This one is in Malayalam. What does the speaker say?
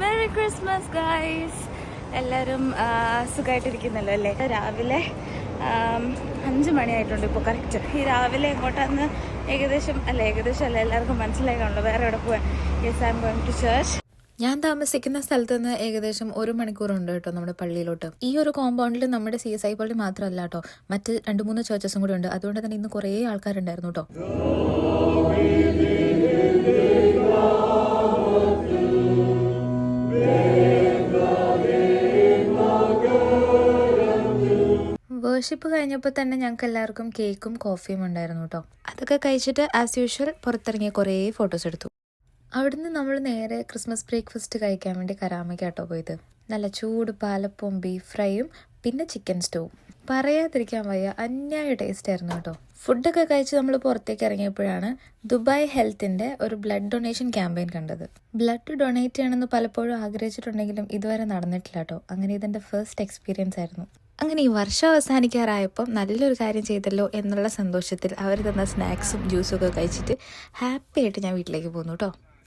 Merry Christmas guys. എല്ലാവരും സുഖമായിട്ടിരിക്കുന്നല്ലോ അല്ലേ? രാവിലെ 5 മണിയായിട്ടുണ്ട് ഇപ്പോൾ കറക്റ്റ്. ഈ രാവിലെ എങ്ങോട്ടാന്ന് ഏകദേശം അല്ല എല്ലാവർക്കും മനസ്സിലായി കാണുള്ളൂ. വേറെ എവിടെ പോവാൻ? Yes, I am going to church. ഞാൻ താമസിക്കുന്ന സ്ഥലത്ത് നിന്ന് ഏകദേശം 1 മണിക്കൂറുണ്ട് കേട്ടോ നമ്മുടെ പള്ളിയിലോട്ട്. ഈ ഒരു കോമ്പൗണ്ടിൽ നമ്മുടെ CSI പള്ളി മാത്രമല്ല കേട്ടോ, മറ്റ് 2-3 ചേർച്ചസും കൂടി ഉണ്ട്. അതുകൊണ്ട് തന്നെ ഇന്ന് കുറേ ആൾക്കാരുണ്ടായിരുന്നു കേട്ടോ. വേർഷിപ്പ് കഴിഞ്ഞപ്പോൾ തന്നെ ഞങ്ങൾക്ക് എല്ലാവർക്കും കേക്കും കോഫിയും ഉണ്ടായിരുന്നു കേട്ടോ. അതൊക്കെ കഴിച്ചിട്ട് ആസ് യൂഷ്വൽ പുറത്തിറങ്ങിയ കുറേ ഫോട്ടോസ് എടുത്തു. അവിടുന്ന് നമ്മൾ നേരെ ക്രിസ്മസ് ബ്രേക്ക്ഫാസ്റ്റ് കഴിക്കാൻ വേണ്ടി കരാമയ്ക്കാട്ടോ പോയത്. നല്ല ചൂട് പാലപ്പവും ബീഫ് ഫ്രൈയും പിന്നെ ചിക്കൻ സ്റ്റോവും. പറയാതിരിക്കാൻ വയ്യ, അന്യായ ടേസ്റ്റ് ആയിരുന്നു കേട്ടോ. ഫുഡൊക്കെ കഴിച്ച് നമ്മൾ പുറത്തേക്ക് ഇറങ്ങിയപ്പോഴാണ് ദുബായ് ഹെൽത്തിൻ്റെ ഒരു ബ്ലഡ് ഡൊണേഷൻ ക്യാമ്പയിൻ കണ്ടത്. ബ്ലഡ് ഡൊണേറ്റ് ചെയ്യണമെന്ന് പലപ്പോഴും ആഗ്രഹിച്ചിട്ടുണ്ടെങ്കിലും ഇതുവരെ നടന്നിട്ടില്ല കേട്ടോ. അങ്ങനെ ഇതെൻ്റെ ഫസ്റ്റ് എക്സ്പീരിയൻസ് ആയിരുന്നു. അങ്ങനെ ഈ വർഷം അവസാനിക്കാറായപ്പം നല്ലൊരു കാര്യം ചെയ്തല്ലോ എന്നുള്ള സന്തോഷത്തിൽ അവർ തന്ന സ്നാക്സും ജ്യൂസും ഒക്കെ കഴിച്ചിട്ട് ഹാപ്പി ആയിട്ട് ഞാൻ വീട്ടിലേക്ക് പോന്നു കേട്ടോ.